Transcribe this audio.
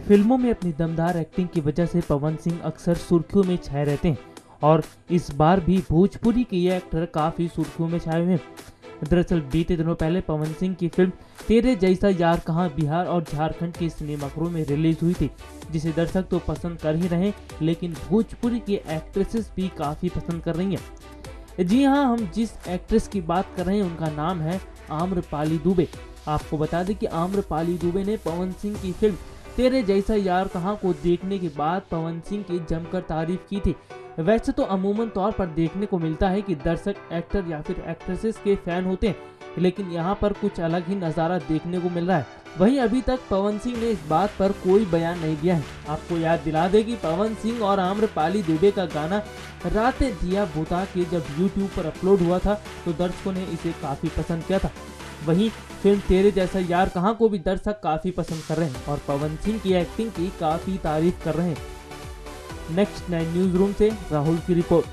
फिल्मों में अपनी दमदार एक्टिंग की वजह से पवन सिंह अक्सर सुर्खियों में छाए रहते हैं और इस बार भी भोजपुरी के ये एक्टर काफी सुर्खियों में छाए हुए हैं। दरअसल बीते दिनों पहले पवन सिंह की फिल्म तेरे जैसा यार कहाँ बिहार और झारखंड के सिनेमाघरों में रिलीज हुई थी, जिसे दर्शक तो पसंद कर ही रहे हैं लेकिन भोजपुरी की एक्ट्रेसेस भी काफी पसंद कर रही हैं। जी हाँ, हम जिस एक्ट्रेस की बात कर रहे हैं उनका नाम है आम्रपाली दुबे। आपको बता दें कि आम्रपाली दुबे ने पवन सिंह की फिल्म तेरे जैसा यार कहाँ को देखने के बाद पवन सिंह की जमकर तारीफ की थी। वैसे तो अमूमन तौर पर देखने को मिलता है कि दर्शक एक्टर या फिर एक्ट्रेसेस के फैन होते हैं, लेकिन यहाँ पर कुछ अलग ही नज़ारा देखने को मिल रहा है। वहीं अभी तक पवन सिंह ने इस बात पर कोई बयान नहीं दिया है। आपको याद दिला दे कि पवन सिंह और आम्रपाली दुबे का गाना रातें दिया बुता के जब यूट्यूब पर अपलोड हुआ था तो दर्शकों ने इसे काफ़ी पसंद किया था। वहीं फिल्म तेरे जैसा यार कहाँ को भी दर्शक काफ़ी पसंद कर रहे हैं और पवन सिंह की एक्टिंग की काफ़ी तारीफ कर रहे हैं। नेक्स्ट 9 न्यूज़ रूम से राहुल की रिपोर्ट।